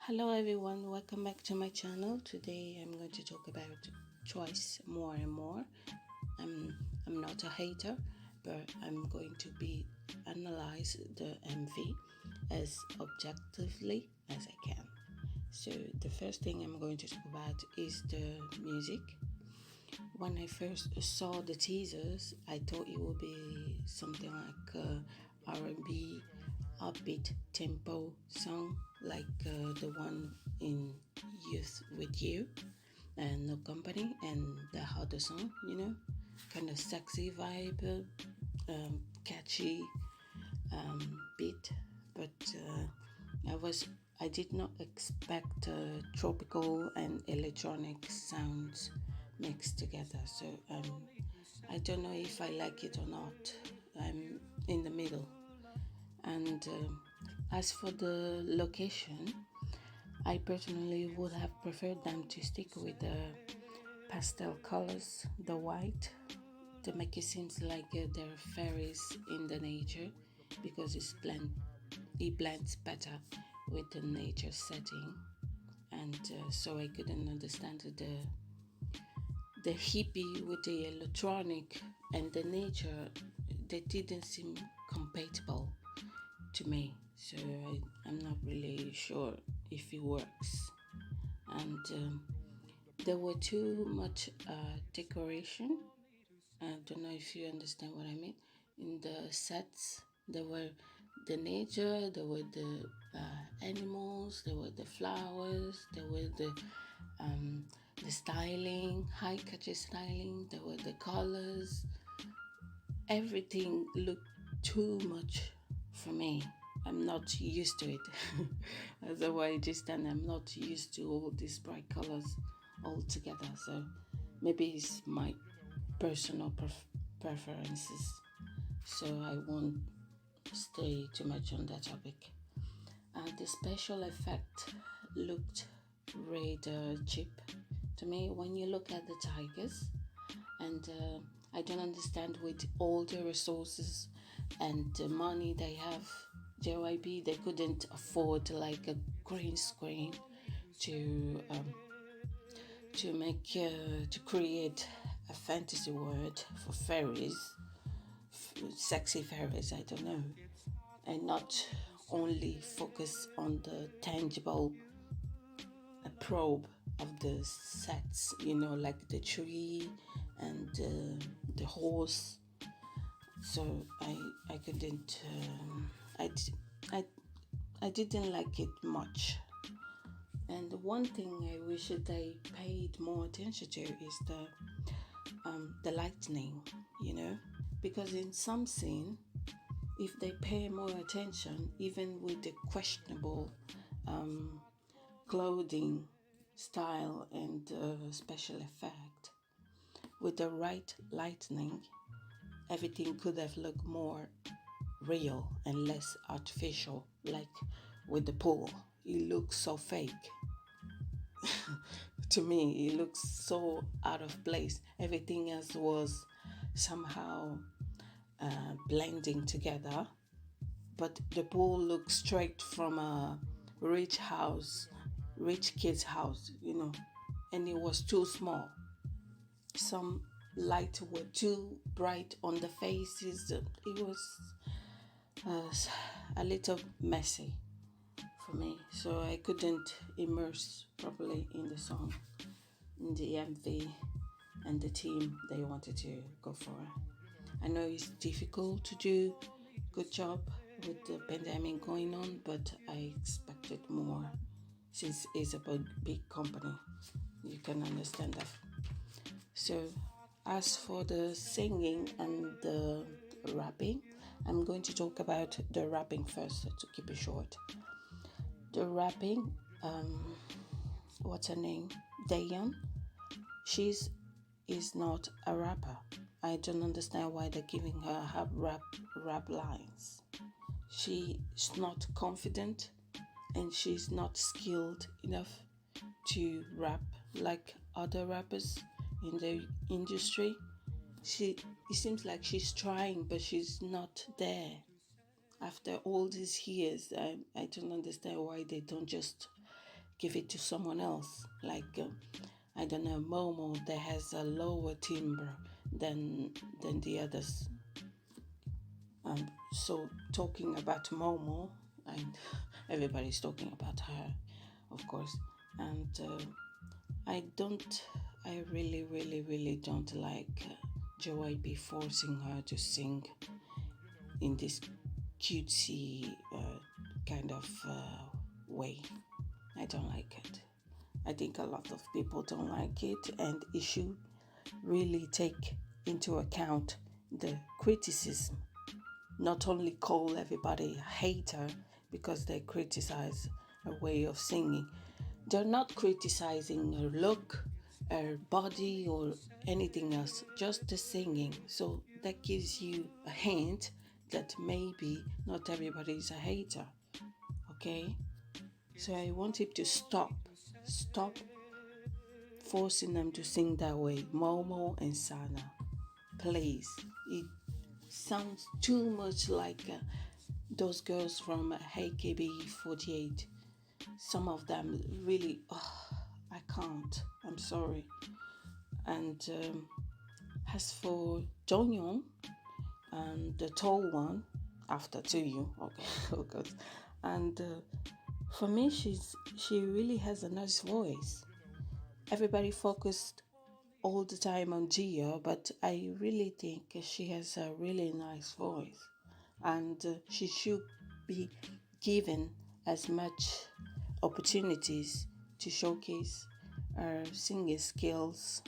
Hello everyone, welcome back to my channel. Today I'm going to talk about choice more and more. I'm not a hater, but I'm going to be analyze the MV as objectively as I can. So the first thing I'm going to talk about is the music. When I first saw the teasers, I thought it would be something like R&B, upbeat tempo song, like the one in Youth with You and No Company and the Harder song, kind of sexy vibe, catchy beat. But I did not expect tropical and electronic sounds mixed together. So I don't know if I like it or not. I'm in the middle. And as for the location, I personally would have preferred them to stick with the pastel colors, the white, to make it seem like there are fairies in the nature because it blends better with the nature setting. And so I couldn't understand the hippie with the electronic and the nature. They didn't seem compatible to me, so I'm not really sure if it works. And there were too much decoration. I don't know if you understand what I mean. In the sets, there were the nature, there were the animals, there were the flowers, there were the styling, high catchy styling, there were the colors. Everything looked too much for me. I'm not used to it. Otherwise, this time I'm not used to all these bright colors all together. So maybe it's my personal preferences. So I won't stay too much on that topic. The special effect looked rather cheap to me when you look at the tigers, and I don't understand with all the resources and the money they have. JYB, they couldn't afford like a green screen to to create a fantasy world for fairies, sexy fairies. I don't know, and not only focus on the tangible probe of the sets, like the tree and the horse. So I couldn't I I didn't like it much. And the one thing I wish that I paid more attention to is the lightning, because in some scene, if they pay more attention, even with the questionable clothing style and special effect, with the right lightning, everything could have looked more real and less artificial. Like with the pool, it looks so fake. To me, it looks so out of place. Everything else was somehow blending together, but the pool looks straight from a rich kid's house, and it was too small. Some lights were too bright on the faces. It was uh, a little messy for me, so I couldn't immerse properly in the song, in the MV, and the theme they wanted to go for. I know it's difficult to do good job with the pandemic going on, but I expected more since it's a big company. You can understand that. So, as for the singing and the rapping, I'm going to talk about the rapping first to keep it short. The rapping, what's her name? Taeyeon. She's is not a rapper. I don't understand why they're giving her rap lines. She's not confident and she's not skilled enough to rap like other rappers in the industry. It seems like she's trying, but she's not there. After all these years, I don't understand why they don't just give it to someone else. Like I don't know, Momo that has a lower timbre than the others. So talking about Momo, and everybody's talking about her, of course, and I don't, I really, really, really don't like Joy be forcing her to sing in this cutesy kind of way. I don't like it. I think a lot of people don't like it, and it should really take into account the criticism. Not only call everybody a hater because they criticize her way of singing. They're not criticizing her look, her body, or anything else, just the singing. So that gives you a hint that maybe not everybody is a hater. Okay? So I want him to stop forcing them to sing that way. Momo and Sana, please. It sounds too much like those girls from AKB48. Some of them really, I can't. I'm sorry. And as for Taeyeon and the tall one, after Taeyeon, okay, oh God, and for me, she really has a nice voice. Everybody focused all the time on Gia, but I really think she has a really nice voice, and she should be given as much opportunities to showcase her singing skills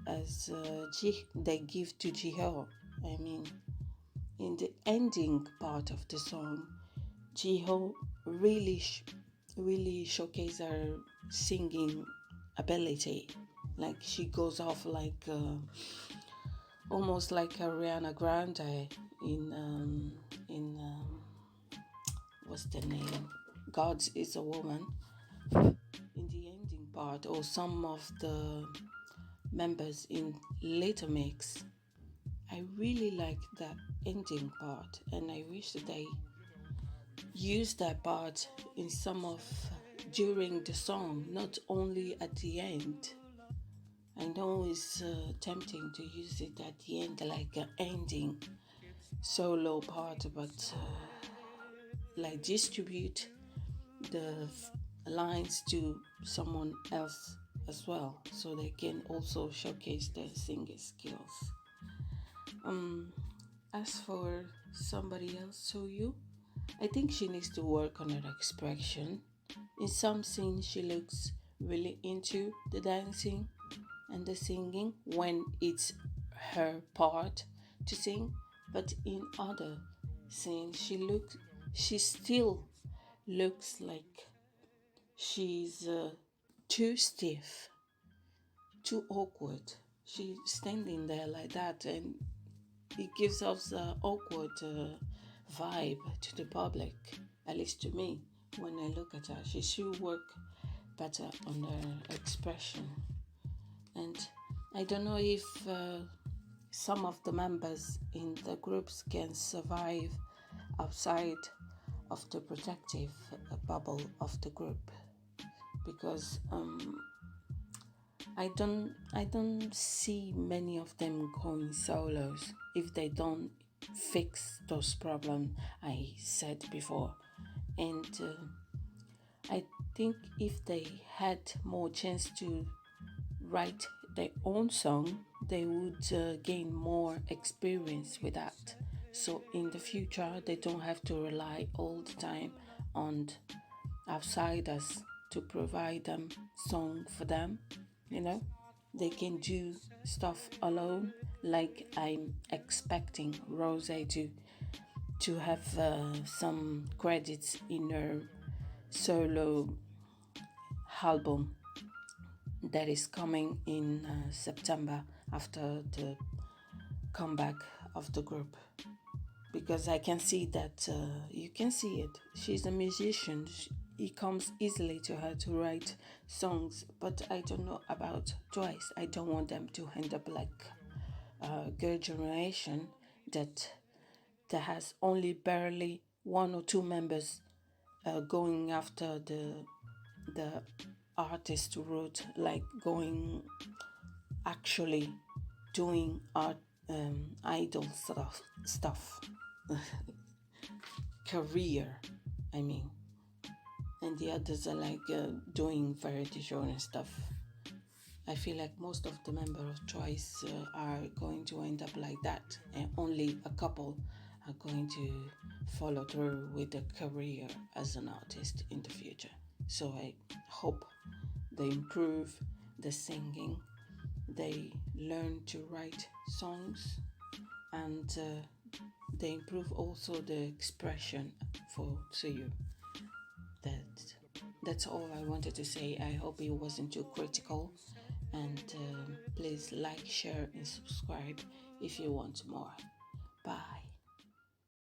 as they give to Jiho. I mean, in the ending part of the song, Jiho really showcases her singing ability. Like she goes off like almost like Ariana Grande in what's the name? God is a Woman. In the ending part, or some of the members in later mix, I really like that ending part, and I wish that they used that part in some of during the song, not only at the end. I know it's tempting to use it at the end like an ending solo part, but like distribute the lines to someone else as well, so they can also showcase their singing skills. As for somebody else, so you, I think she needs to work on her expression. In some scenes, she looks really into the dancing and the singing when it's her part to sing, but in other scenes, she still looks like she's too stiff, too awkward. She's standing there like that, and it gives off the awkward vibe to the public, at least to me. When I look at her, she should work better on her expression. And I don't know if some of the members in the groups can survive outside of the protective bubble of the group, because I don't see many of them going solos if they don't fix those problems I said before. And I think if they had more chance to write their own song, they would gain more experience with that. So in the future, they don't have to rely all the time on outsiders to provide them song for them. You know, they can do stuff alone, like I'm expecting Rose to have some credits in her solo album that is coming in September after the comeback of the group, because I can see that you can see it. She's a musician. It comes easily to her to write songs, but I don't know about Twice. I don't want them to end up like Girl Generation that has only barely one or two members going after the artist route, like going actually doing art, idol stuff, career, I mean, and the others are like doing variety show and stuff. I feel like most of the member of Twice are going to end up like that, and only a couple are going to follow through with a career as an artist in the future. So I hope they improve the singing, they learn to write songs, and they improve also the expression for Tsuyu. That that's all I wanted to say. I hope it wasn't too critical, and please like, share, and subscribe if you want more. Bye.